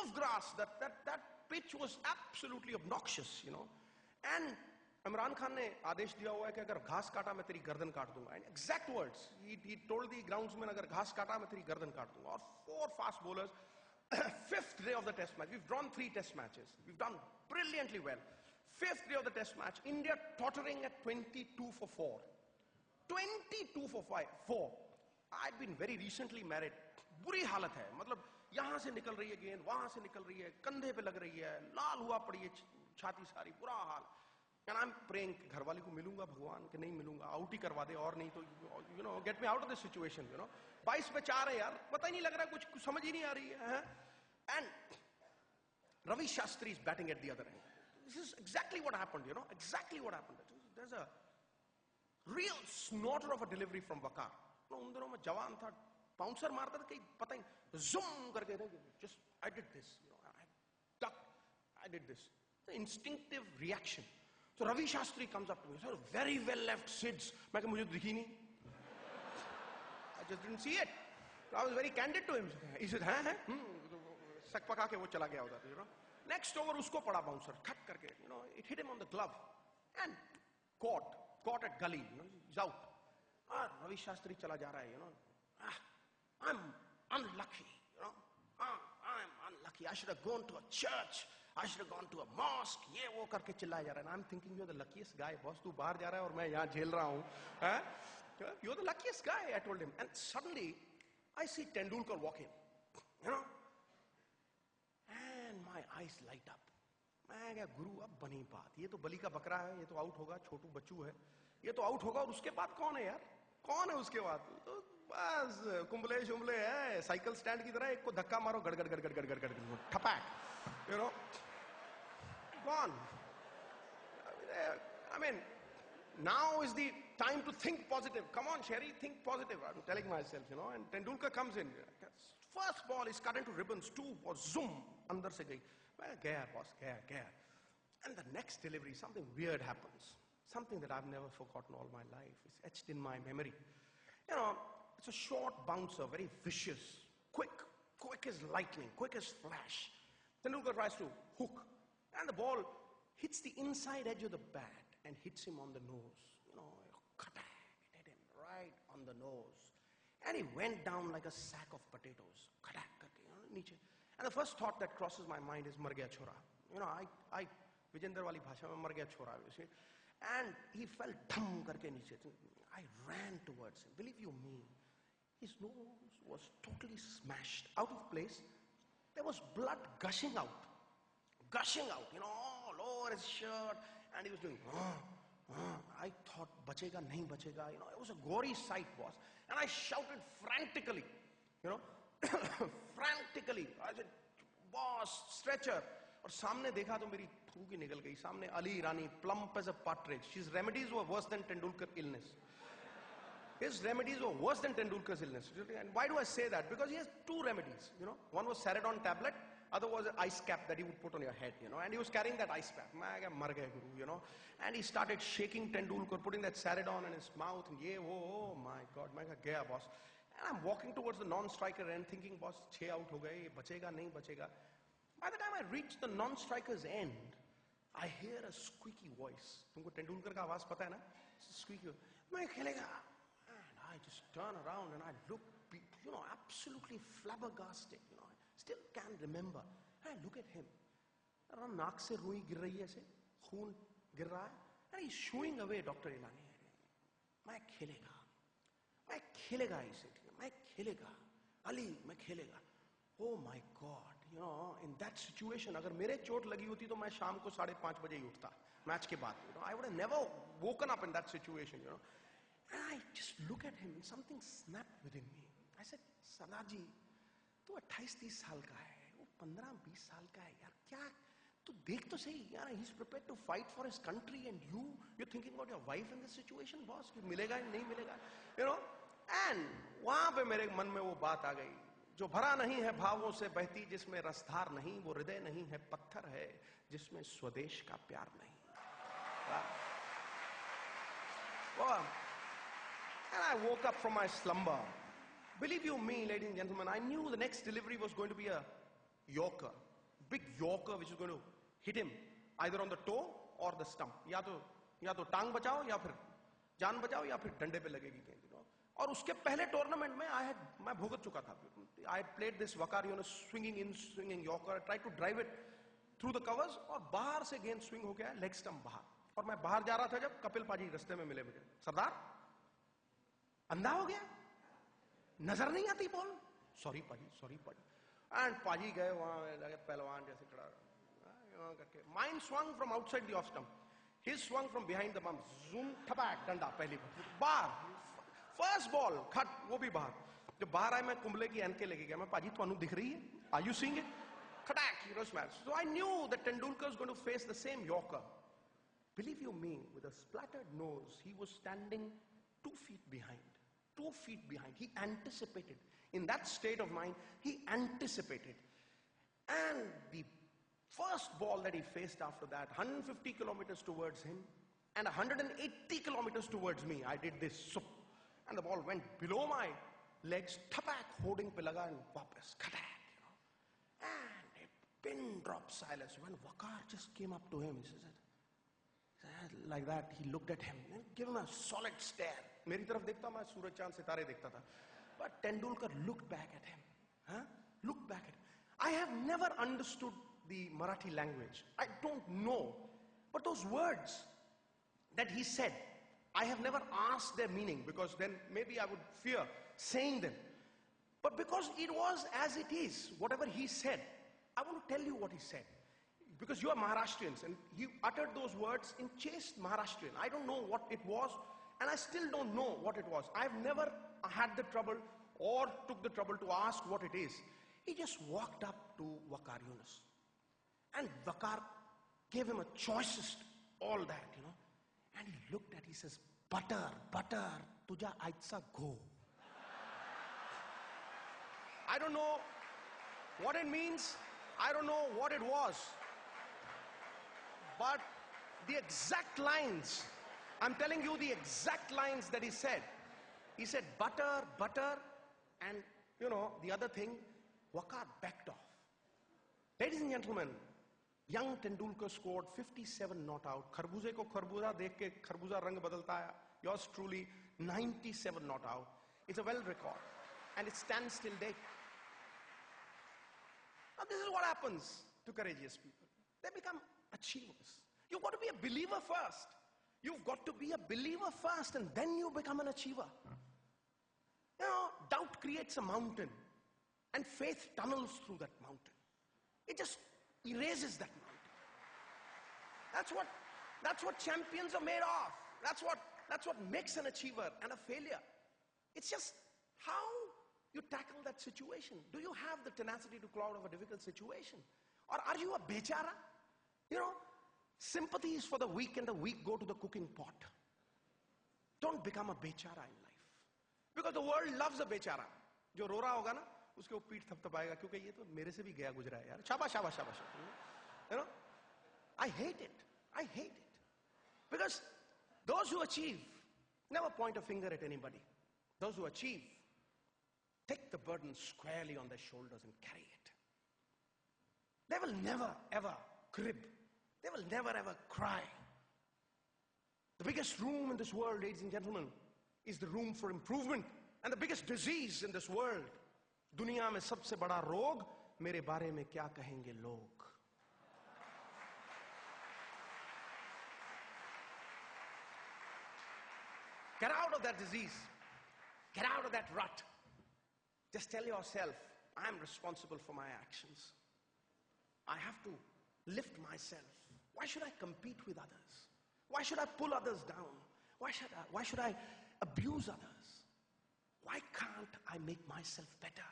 of grass. That pitch was absolutely obnoxious, you know. And Imran Khan ने आदेश दिया हुआ है कि अगर घास काटा मैं तेरी गर्दन काट दूंगा. And exact words. He told the groundsman, अगर घास काटा मैं तेरी गर्दन काट दूंगा. Or 4 fast bowlers. 5th day of the test match. We've drawn 3 test matches. We've done brilliantly well. 5th day of the test match. India tottering at 22 for 4. 22 for 4. I'd been very recently married. बुरी हालत है. मतलब यहाँ से निकल रही है गेंद, वहाँ से निकल रही है, कंधे पे लग रही है, लाल हुआ पड़ी है छाती सारी, बुरा हाल. And I'm praying घरवाली को मिलूंगा भगवान कि नहीं मिलूंगा, आउट ही करवा दे और नहीं तो you know get me out of this situation, you know. 22 पे 4 है यार, पता ही नहीं लग रहा, कुछ समझ ही नहीं आ रही है. And Ravi Shastri is batting at the other end. This is exactly what happened, you know, exactly what happened. There's a real snorter of a delivery from Wakar. उन दिनों में जवान था, बाउंसर मारता था, कहीं पता ही zoom करके just I did this, you know, I ducked, I did this. The instinctive reaction. So Ravi Shastri comes up to me, sir, very well left Sids. मैं कहा मुझे दिखी नहीं. I just didn't see it. So I was very candid to him. He said, हैं? सक पका के वो चला गया उधर, you know. Next over उसको पड़ा बाउंसर, खट करके, you know, it hit him on the glove and caught at gully, you know, he's out. Ravi Shastri चला जा रहा है, you know. I'm unlucky, you know. I'm unlucky. I should have gone to a church. I should have gone to a mosque. ये वो करके चिल्लाया जा रहा है. And I'm thinking you're the luckiest guy. Boss, तू बाहर जा रहा है और मैं यहाँ झेल रहा हूँ. You're the luckiest guy, I told him. And suddenly, I see Tendulkar walk in, you know. And my eyes light up. मैं क्या गुरु अब बनी बात. ये तो बलि का बकरा है. ये तो आउट होगा. छोटू बच्चू है. ये तो आउट होगा और उसके बाद कौन है यार? कौन है उसके बाद? तो बस कुंबले शुंबले है. साइकिल स्टैंड की तरह एक को धक्का मारो, गड़गड़ गड़गड़ गड़गड़ गड़गड़ ठपैक, you know. Gone. I mean, now is the time to think positive. Come on, Sherry, think positive. I'm telling myself, you know. And Tendulkar comes in. First ball is cut into ribbons. 2 or zoom, अंदर से गई. मैं गया boss, गया. And the next delivery, something weird happens. Something that I've never forgotten all my life. It's etched in my memory. You know, it's a short bouncer, very vicious, quick as lightning, quick as flash. Tendulkar tries to hook, and the ball hits the inside edge of the bat and hits him on the nose. You know, it hit him right on the nose. And he went down like a sack of potatoes. And the first thought that crosses my mind is, mar gaya chora. You know, I Vijender wali bhasha mein mar gaya chora, you see. And he fell dham karke niche. I ran towards him. Believe you me, his nose was totally smashed, out of place. There was blood gushing out, you know, all over his shirt, and he was doing, I thought, bachega, nahi bachega, you know, it was a gory sight, boss. And I shouted frantically, you know, frantically. I said, boss, stretcher. और सामने देखा तो मेरी थूक ही निकल गई. सामने अली रानी, plump as a partridge. His remedies were worse than Tendulkar's illness. His remedies were worse than Tendulkar's illness. And why do I say that? Because he has 2 remedies, you know. One was Ceridon tablet, other was an ice cap that he would put on your head, you know. And he was carrying that ice cap. Mar gaya guru, you know. And he started shaking Tendulkar, putting that Ceridon in his mouth. And oh my God, gaya boss. And I'm walking towards the non-striker end thinking, boss, 6 out ho gaye, bachega, nahi bachega. By the time I reach the non-striker's end, I hear a squeaky voice. तुमको Tendulkar का आवाज पता है ना? Squeaky. मैं खेलेगा. And I just turn around and I look, you know, absolutely flabbergasted. You know, I still can't remember. And I look at him. नाक से रुई गिर रही है ऐसे, खून गिर रहा है. And he's shooing away, Dr. Ilani. मैं खेलेगा इसे. मैं खेलेगा. Ali, मैं खेलेगा. Oh my God, you know, in that situation, अगर मेरे चोट लगी होती तो मैं शाम को 5:30 बजे ही उठता मैच के बाद. You know, I would have never woken up in that situation, you know. And I just look at him and something snapped within me. I said, सरदार जी, तू 28-30 साल का है, वो 15-20 साल का है यार, क्या तू देख तो सही यार, he's prepared to fight for his country and you're thinking about your wife in this situation, boss, कि मिलेगा या नहीं मिलेगा, you know. And वहां पे मेरे मन में वो बात आ गई, जो भरा नहीं है भावों से बहती, जिसमें रसधार नहीं, वो हृदय नहीं है, पत्थर है, जिसमें स्वदेश का प्यार नहीं. And I woke up from my slumber. Believe you me, ladies and gentlemen, I knew the next delivery was going to be a Yorker. big yorker which is going to hit him either on the toe or the stump. या तो टांग बचाओ या फिर जान बचाओ या फिर डंडे पे लगेगी गेंद. और उसके पहले टूर्नामेंट में मैं भुगत चुका था. I had played this Waqar, swinging in, swinging yorker, tried to drive it through the covers और बाहर से गेंद swing हो गया, leg stump बाहर. और मैं बाहर जा रहा था जब कपिल पाजी रास्ते में मिले मुझे. सरदार अंधा हो गया, नजर नहीं आती बॉल. सॉरी पाजी. एंड पाजी गए वहां पहलवान जैसे खड़ा करके. Mine swung from outside the off stump. His swung from behind the bump. Zoom, ठपाक, डंडा पहली बार. First ball, cut, वो भी बाहर. जब बाहर आए मैं कुंबले की एन के लेके गया. मैं पाजी ਤੁਹਾਨੂੰ दिख रही है? Are you seeing it? Khatak, smash. So I knew that Tendulkar was going to face the same Yorker. Believe you me, with a splattered nose, he was standing 2 feet behind. 2 feet behind. He anticipated. In that state of mind, he anticipated. And the first ball that he faced after that, 150 kilometers towards him and 180 kilometers towards me, I did this. And the ball went below my legs, tapak, holding pe laga and wapas, khatak, And a pin drop silence. When Wakar just came up to him, he said, like that, he looked at him and gave him a solid stare. Meri taraf dekhta, main suraj chand sitare dekhta tha. But Tendulkar looked back at him. Looked back at him. I have never understood the Marathi language. I don't know. But those words that he said, I have never asked their meaning because then maybe I would fear saying them. But because it was as it is, whatever he said, I want to tell you what he said. Because you are Maharashtrians and he uttered those words in chaste Maharashtrian. I don't know what it was and I still don't know what it was. I've never had the trouble or took the trouble to ask what it is. He just walked up to Wakar Yunus. And Wakar gave him a choicest, all that, And he looked at, he says, butter, tuja aitsa go. I don't know what it means. I don't know what it was. But the exact lines, I'm telling you the exact lines that he said. He said, butter, and, the other thing, Wakar backed off. Ladies and gentlemen, young Tendulkar scored 57 not out. Kharbuze ko kharbuza dekh ke kharbuza rang badalta hai. Yours truly, 97 not out. It's a world record. And it stands till date. Now this is what happens to courageous people. They become achievers. You've got to be a believer first. You've got to be a believer first and then you become an achiever. Doubt creates a mountain and faith tunnels through that mountain. It just erases that mountain. That's what champions are made of. That's what makes an achiever and a failure. It's just how you tackle that situation. Do you have the tenacity to claw out of a difficult situation? Or are you a bechara? Sympathy is for the weak and the weak go to the cooking pot. Don't become a bechara in life. Because the world loves a bechara. जो रो रहा होगा ना, उसके वो पीठ थपथपाएगा क्योंकि ये तो मेरे से भी गया गुजरा है यार. शाबाश. I hate it. Because those who achieve never point a finger at anybody. Those who achieve take the burden squarely on their shoulders and carry it. They will never ever crib. They will never ever cry. The biggest room in this world, ladies and gentlemen, is the room for improvement. And the biggest disease in this world, दुनिया में सबसे बड़ा रोग, मेरे बारे में क्या कहेंगे लोग. Get out of that disease. Get out of that rut. Just tell yourself, I'm responsible for my actions. I have to lift myself. Why should I compete with others? Why should I pull others down? Why should I abuse others? Why can't I make myself better?